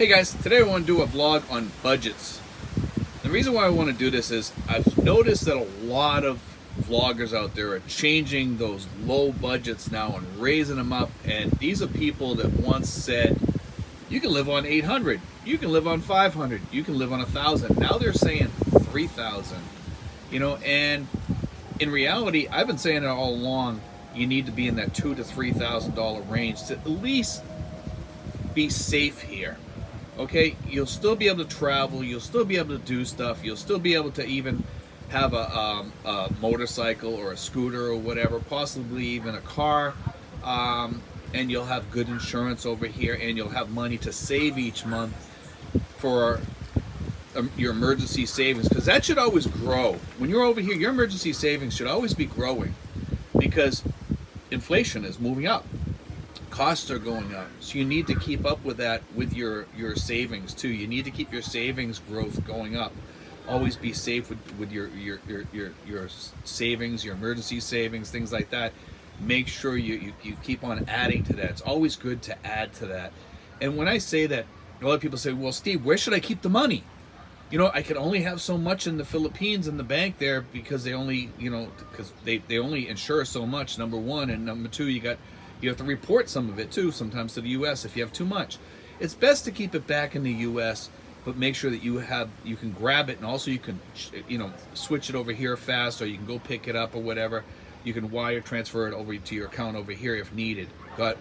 Hey guys, today I want to do a vlog on budgets. The reason why I want to do this is I've noticed that a lot of vloggers out there are changing those low budgets now and raising them up, and these are people that once said you can live on 800, you can live on 500, you can live on 1,000. Now they're saying 3,000. And in reality, I've been saying it all along, you need to be in that $2,000 to $3,000 range to at least be safe here. Okay, you'll still be able to travel, you'll still be able to do stuff, you'll still be able to even have a motorcycle or a scooter or whatever, possibly even a car, and you'll have good insurance over here, and you'll have money to save each month for your emergency savings, because that should always grow. When you're over here, your emergency savings should always be growing, because inflation is moving up. Costs are going up, so you need to keep up with that with your savings too. You need to keep your savings growth going up. Always be safe with your savings, your emergency savings, things like that. Make sure you keep on adding to that. It's always good to add to that. And when I say that, a lot of people say, well, Steve, where should I keep the money? I can only have so much in the Philippines in the bank there, because they only, because they only insure so much, number one, and number two, you have to report some of it too, sometimes to the U.S. if you have too much. It's best to keep it back in the U.S., but make sure that you can grab it, and also you can, switch it over here fast, or you can go pick it up or whatever. You can wire transfer it over to your account over here if needed. God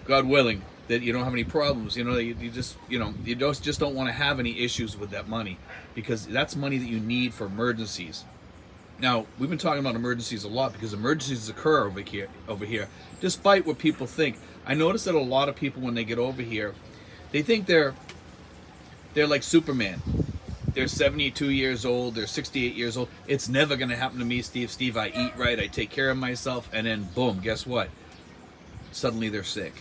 willing that you don't have any problems. You just don't want to have any issues with that money, because that's money that you need for emergencies. Now, we've been talking about emergencies a lot, because emergencies occur over here, despite what people think. I notice that a lot of people, when they get over here, they think they're like Superman. They're 72 years old, they're 68 years old. It's never going to happen to me, Steve. Steve, I eat right, I take care of myself, and then boom, guess what? Suddenly they're sick.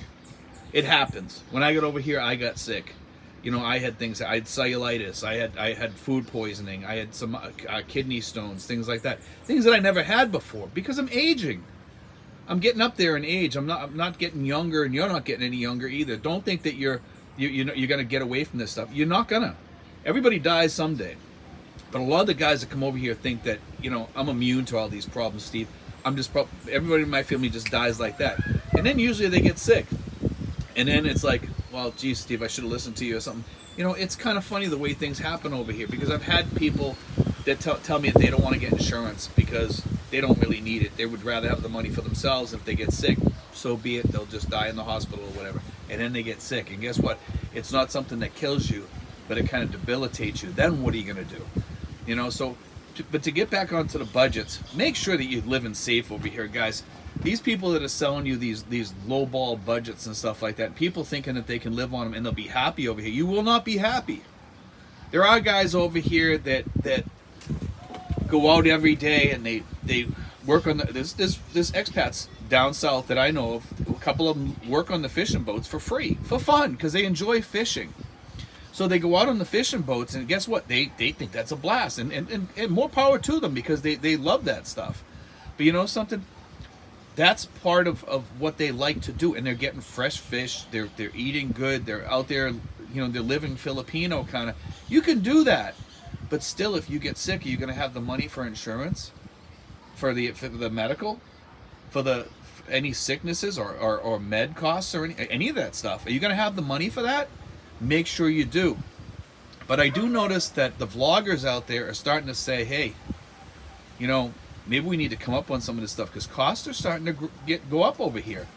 It happens. When I got over here, I got sick. I had things. I had cellulitis. I had food poisoning. I had some kidney stones, things like that. Things that I never had before, because I'm aging. I'm getting up there in age. I'm not getting younger, and you're not getting any younger either. Don't think that you're gonna get away from this stuff. You're not gonna. Everybody dies someday. But a lot of the guys that come over here think that I'm immune to all these problems, Steve. Everybody in my family just dies like that, and then usually they get sick, and then it's like, well, geez, Steve, I should have listened to you or something. It's kind of funny the way things happen over here, because I've had people that tell me that they don't want to get insurance because they don't really need it. They would rather have the money for themselves. If they get sick, so be it. They'll just die in the hospital or whatever. And then they get sick. And guess what? It's not something that kills you, but it kind of debilitates you. Then what are you going to do? But to get back onto the budgets, make sure that you're living safe over here, guys. These people that are selling you these low-ball budgets and stuff like that, people thinking that they can live on them and they'll be happy over here. You will not be happy. There are guys over here that go out every day, and they work on there's expats down south that I know of. A couple of them work on the fishing boats for free, for fun, because they enjoy fishing. So they go out on the fishing boats, and guess what? They think that's a blast, and more power to them, because they love that stuff. But you know something? That's part of what they like to do, and they're getting fresh fish. They're eating good. They're out there, they're living Filipino kind of. You can do that, but still, if you get sick, are you going to have the money for insurance, for the medical, for any sicknesses or med costs or any of that stuff? Are you going to have the money for that? Make sure you do. But I do notice that the vloggers out there are starting to say, hey, maybe we need to come up on some of this stuff, because costs are starting to go up over here.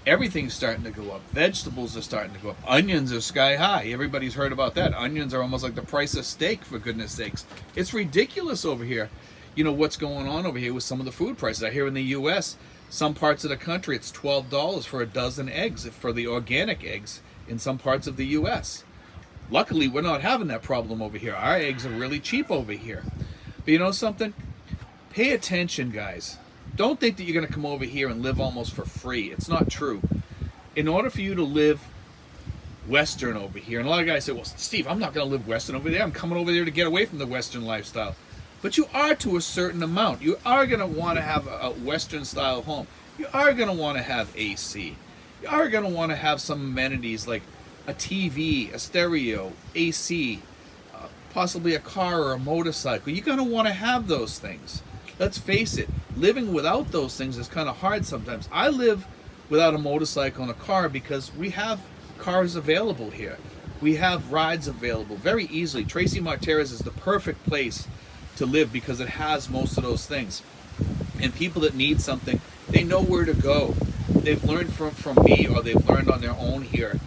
Everything's starting to go up. Vegetables are starting to go up. Onions are sky high. Everybody's heard about that. Onions are almost like the price of steak, for goodness sakes. It's ridiculous over here. What's going on over here with some of the food prices. I hear in the U.S., some parts of the country, it's $12 for a dozen eggs, for the organic eggs in some parts of the U.S. Luckily, we're not having that problem over here. Our eggs are really cheap over here. But you know something? Pay attention, guys. Don't think that you're going to come over here and live almost for free. It's not true. In order for you to live Western over here, and a lot of guys say, well, Steve, I'm not going to live Western over there. I'm coming over there to get away from the Western lifestyle. But you are, to a certain amount. You are going to want to have a Western style home. You are going to want to have AC. You are going to want to have some amenities like a TV, a stereo, AC, possibly a car or a motorcycle. You're going to want to have those things. Let's face it, living without those things is kind of hard sometimes. I live without a motorcycle and a car because we have cars available here. We have rides available very easily. Tracy Martinez is the perfect place to live because it has most of those things. And people that need something, they know where to go. They've learned from me, or they've learned on their own here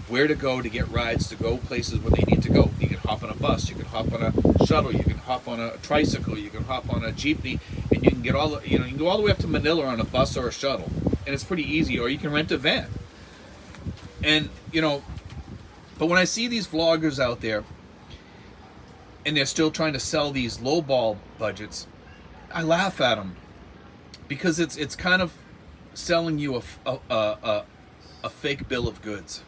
where to go to get rides, to go places where they need to go. You can hop on a bus, you can hop on a shuttle, you can hop on a tricycle, you can hop on a jeepney, and you can get all the, you can go all the way up to Manila on a bus or a shuttle, and it's pretty easy. Or you can rent a van. And but when I see these vloggers out there, and they're still trying to sell these lowball budgets, I laugh at them because it's kind of selling you a fake bill of goods.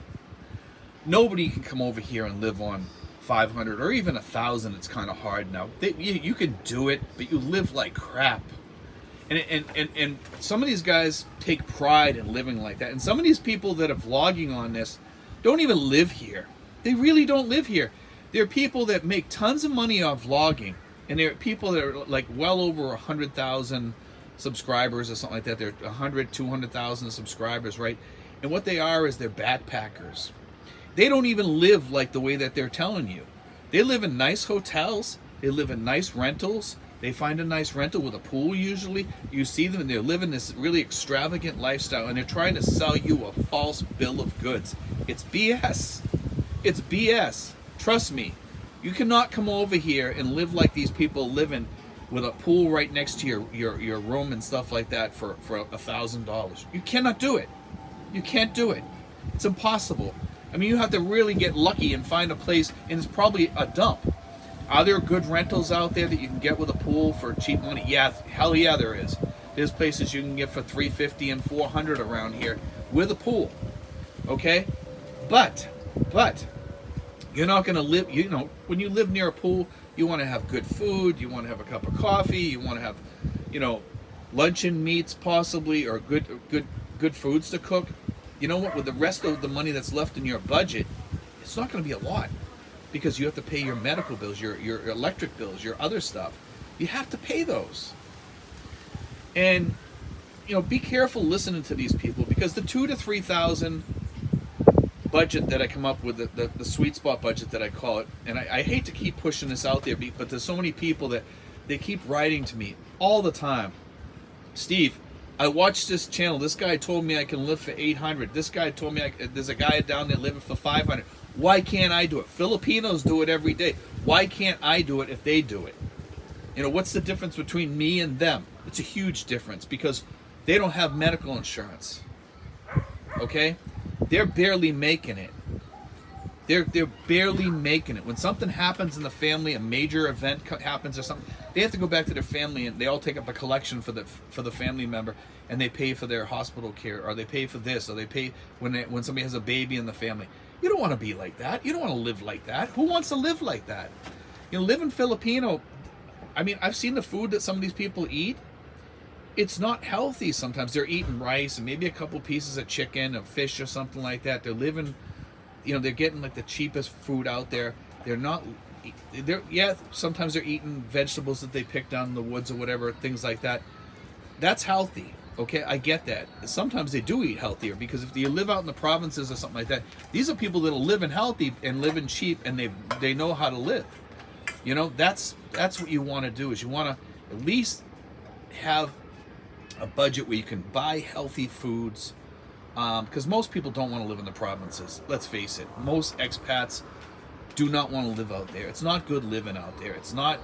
Nobody can come over here and live on 500 or even 1,000. It's kind of hard now. You can do it, but you live like crap. And some of these guys take pride in living like that. And some of these people that are vlogging on this don't even live here. They really don't live here. There are people that make tons of money off vlogging, and there are people that are like well over 100,000 subscribers or something like that. They're 100, 200,000 subscribers, right? And what they are is they're backpackers. They don't even live like the way that they're telling you. They live in nice hotels. They live in nice rentals. They find a nice rental with a pool usually. You see them and they're living this really extravagant lifestyle, and they're trying to sell you a false bill of goods. It's BS. It's BS. Trust me. You cannot come over here and live like these people living with a pool right next to your room and stuff like that for $1,000. You cannot do it. You can't do it. It's impossible. I mean, you have to really get lucky and find a place, and it's probably a dump. Are there good rentals out there that you can get with a pool for cheap money? Yeah, hell yeah, there is. There's places you can get for $350 and $400 around here with a pool. Okay, but you're not going to live. When you live near a pool, you want to have good food. You want to have a cup of coffee. You want to have, luncheon meats possibly, or good foods to cook. You know what? With the rest of the money that's left in your budget, it's not going to be a lot, because you have to pay your medical bills, your electric bills, your other stuff. You have to pay those. And be careful listening to these people, because the 2,000 to 3,000 budget that I come up with, the sweet spot budget that I call it, and I hate to keep pushing this out there, but there's so many people that they keep writing to me all the time. Steve, I watched this channel. This guy told me I can live for 800. This guy told me there's a guy down there living for 500. Why can't I do it? Filipinos do it every day. Why can't I do it if they do it? What's the difference between me and them? It's a huge difference, because they don't have medical insurance. Okay? They're barely making it. They're barely making it. When something happens in the family, a major event happens or something, they have to go back to their family, and they all take up a collection for the family member, and they pay for their hospital care, or they pay for this, or they pay when somebody has a baby in the family. You don't want to be like that. You don't want to live like that. Who wants to live like that? Living Filipino, I mean, I've seen the food that some of these people eat. It's not healthy sometimes. They're eating rice and maybe a couple pieces of chicken or fish or something like that. They're living, they're getting like the cheapest food out there. Sometimes they're eating vegetables that they pick down in the woods or whatever, things like that. That's healthy. Okay, I get that. Sometimes they do eat healthier, because if you live out in the provinces or something like that, these are people that are living healthy and living cheap, and they know how to live. That's what you want to do, is you want to at least have a budget where you can buy healthy foods, because most people don't want to live in the provinces. Let's face it. Most expats do not want to live out there. It's not good living out there. It's not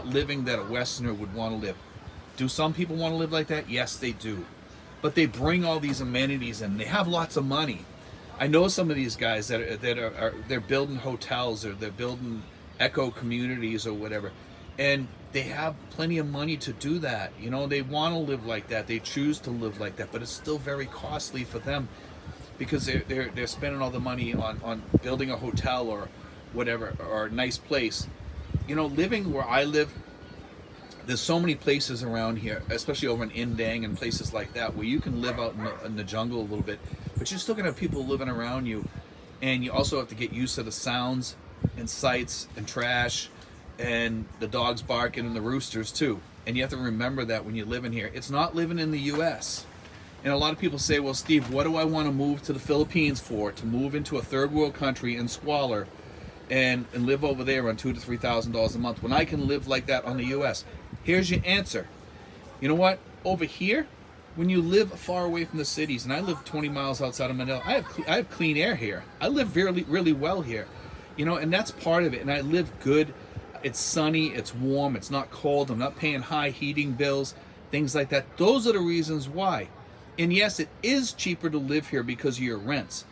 living that a Westerner would want to live. Do some people want to live like that? Yes, they do. But they bring all these amenities in. They have lots of money. I know some of these guys they're building hotels, or they're building eco communities or whatever, and they have plenty of money to do that. They want to live like that. They choose to live like that, but it's still very costly for them, because they're spending all the money on building a hotel or whatever, or a nice place. Living where I live, there's so many places around here, especially over in Indang and places like that, where you can live out in the jungle a little bit, but you're still gonna have people living around you, and you also have to get used to the sounds and sights and trash and the dogs barking and the roosters too. And you have to remember that when you live in here. It's not living in the US. And a lot of people say, well, Steve, what do I want to move to the Philippines for? To move into a third world country in squalor and live over there on $2,000 to $3,000 a month when I can live like that on the US? Here's your answer. You know what? Over here, when you live far away from the cities, and I live 20 miles outside of Manila, I have clean air here. I live really, really well here. You know, and that's part of it. And I live good. It's sunny, it's warm, it's not cold. I'm not paying high heating bills, things like that. Those are the reasons why. And yes, it is cheaper to live here because of your rents.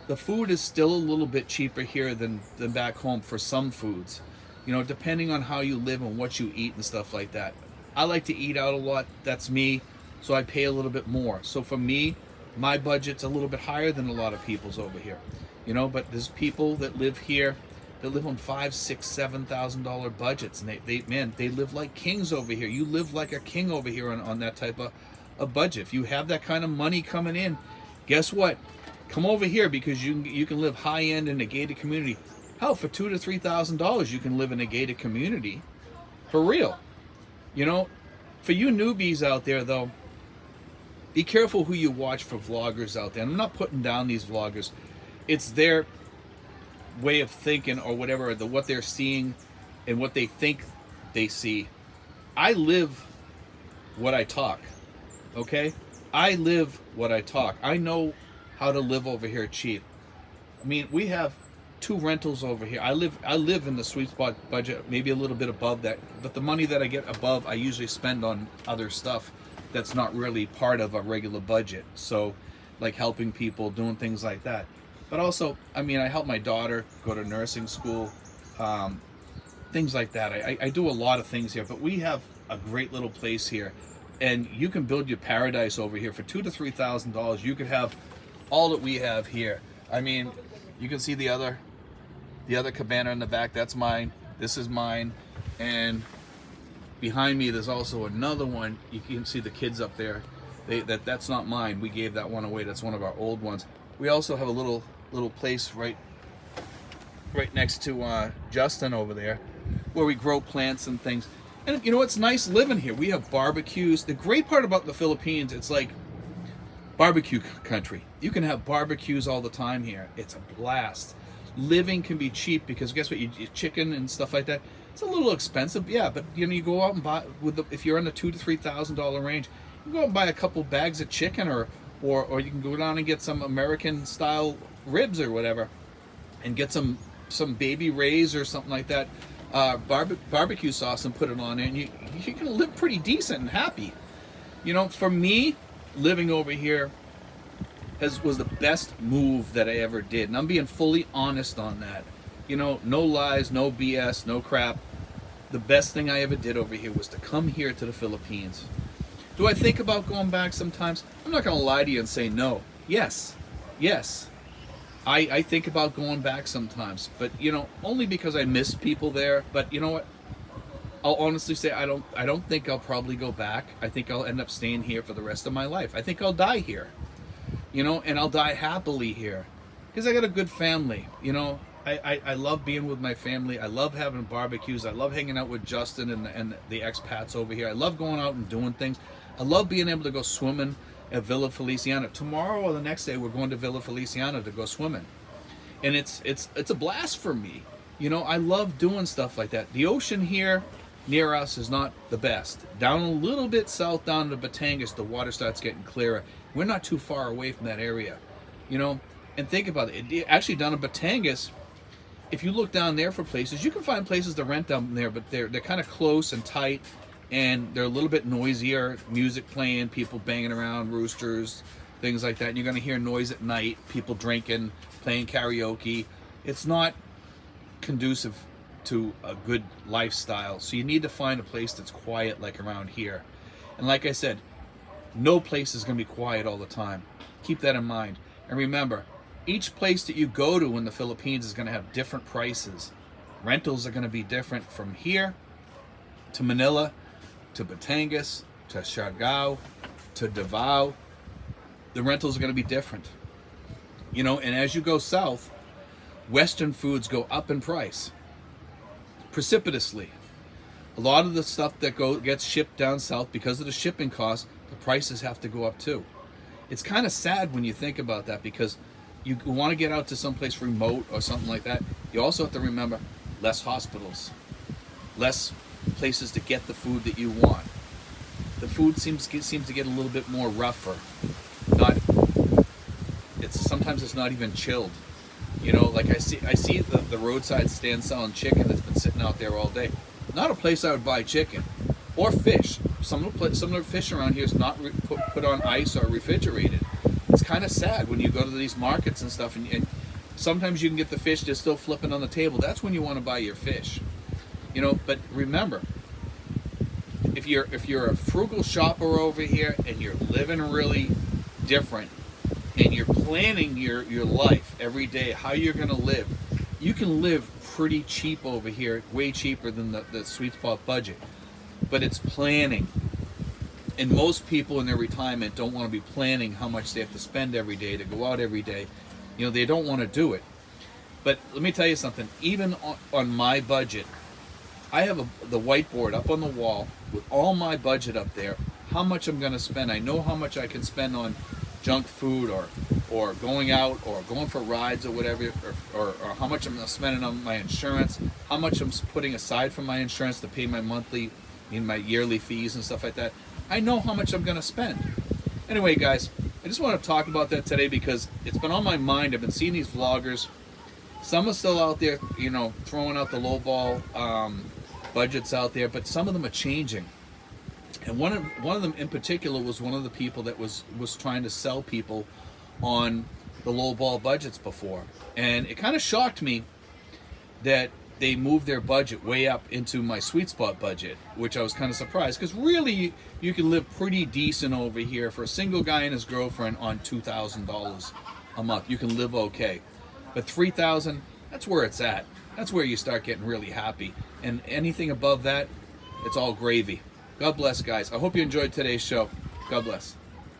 The food is still a little bit cheaper here than back home for some foods. You know, depending on how you live and what you eat and stuff like that. I like to eat out a lot. That's me. So I pay a little bit more. So for me, my budget's a little bit higher than a lot of people's over here. You know, but there's people that live here that live on $5,000, $6,000, $7,000 budgets, and they live like kings over here. You live like a king over here on that type of a budget. If you have that kind of money coming in, guess what? Come over here because you can live high end in a gated community. Hell, for $2,000 to $3,000, you can live in a gated community, for real. You know, for you newbies out there though, be careful who you watch for vloggers out there. And I'm not putting down these vloggers. It's their way of thinking or whatever, what they're seeing and what they think they see. I live what I talk. Okay? I live what I talk. I know how to live over here cheap. I mean, we have 2 rentals over here. I live in the sweet spot budget, maybe a little bit above that, but the money that I get above, I usually spend on other stuff that's not really part of a regular budget. So, like helping people, doing things like that. But also, I mean, I help my daughter go to nursing school, things like that. I do a lot of things here, but we have a great little place here. And you can build your paradise over here for $2,000 to $3,000. You could have all that we have here. I mean, you can see the other cabana in the back. That's mine. This is mine. And behind me, there's also another one. You can see the kids up there. That's not mine. We gave that one away. That's one of our old ones. We also have a little place right next to Justin over there, where we grow plants and things. And you know, it's nice living here. We have barbecues. The great part about the Philippines, it's like barbecue country. You can have barbecues all the time here. It's a blast. Living can be cheap because guess what? You chicken and stuff like that. It's a little expensive, yeah. But you know, you go out and buy if you're in the $2,000 to $3,000 range, you go out and buy a couple bags of chicken, or you can go down and get some American style ribs or whatever, and get some baby rays or something like that. Barbecue sauce and put it on there, and you can live pretty decent and happy. You know, for me, living over here was the best move that I ever did, and I'm being fully honest on that. You know, no lies, no BS, no crap. The best thing I ever did over here was to come here to the Philippines. Do I think about going back sometimes? I'm not going to lie to you and say no. Yes. I think about going back sometimes, but you know, only because I miss people there. But you know what? I'll honestly say I don't think I'll probably go back. I think I'll end up staying here for the rest of my life. I think I'll die here. You know, and I'll die happily here because I got a good family. You know, I love being with my family. I love having barbecues. I love hanging out with Justin and the expats over here. I love going out and doing things. I love being able to go swimming at Villa Feliciana. Tomorrow or the next day, we're going to Villa Feliciana to go swimming, and it's a blast for me. You know, I love doing stuff like that. The ocean here near us is not the best. Down a little bit south, down to Batangas, the water starts getting clearer. We're not too far away from that area, you know. And think about it. Actually, down in Batangas, if you look down there for places, you can find places to rent down there, but they're kind of close and tight. And they're a little bit noisier, music playing, people banging around, roosters, things like that. And you're going to hear noise at night, people drinking, playing karaoke. It's not conducive to a good lifestyle. So you need to find a place that's quiet like around here. And like I said, no place is going to be quiet all the time. Keep that in mind. And remember, each place that you go to in the Philippines is going to have different prices. Rentals are going to be different from here to Manila, to Batangas, to Siargao, to Davao. The rentals are going to be different. You know, and as you go south, Western foods go up in price precipitously. A lot of the stuff that gets shipped down south, because of the shipping costs, the prices have to go up too. It's kind of sad when you think about that, because you want to get out to someplace remote or something like that. You also have to remember less hospitals, less places to get the food that you want. The food seems to get a little bit more rougher. Sometimes it's not even chilled. You know, like I see the roadside stand selling chicken that's been sitting out there all day. Not a place I would buy chicken or fish. Some of the fish around here is not put on ice or refrigerated. It's kind of sad when you go to these markets and stuff, and sometimes you can get the fish just still flipping on the table. That's when you want to buy your fish. You know, but remember, if you're a frugal shopper over here and you're living really different and you're planning your life every day, how you're going to live, you can live pretty cheap over here, way cheaper than the sweet spot budget. But it's planning. And most people in their retirement don't want to be planning how much they have to spend every day to go out every day. You know, they don't want to do it. But let me tell you something, even on my budget, I have the whiteboard up on the wall with all my budget up there, how much I'm going to spend. I know how much I can spend on junk food or going out or going for rides or whatever, or how much I'm spending on my insurance, how much I'm putting aside for my insurance to pay my monthly, my yearly fees and stuff like that. I know how much I'm going to spend. Anyway, guys, I just want to talk about that today because it's been on my mind. I've been seeing these vloggers. Some are still out there, you know, throwing out the lowball budgets out there, but some of them are changing. And one of them in particular was one of the people that was trying to sell people on the lowball budgets before. And it kind of shocked me that they moved their budget way up into my sweet spot budget, which I was kind of surprised, because really you can live pretty decent over here for a single guy and his girlfriend on $2,000 a month. You can live okay. But $3,000, that's where it's at. That's where you start getting really happy. And anything above that, it's all gravy. God bless, guys. I hope you enjoyed today's show. God bless.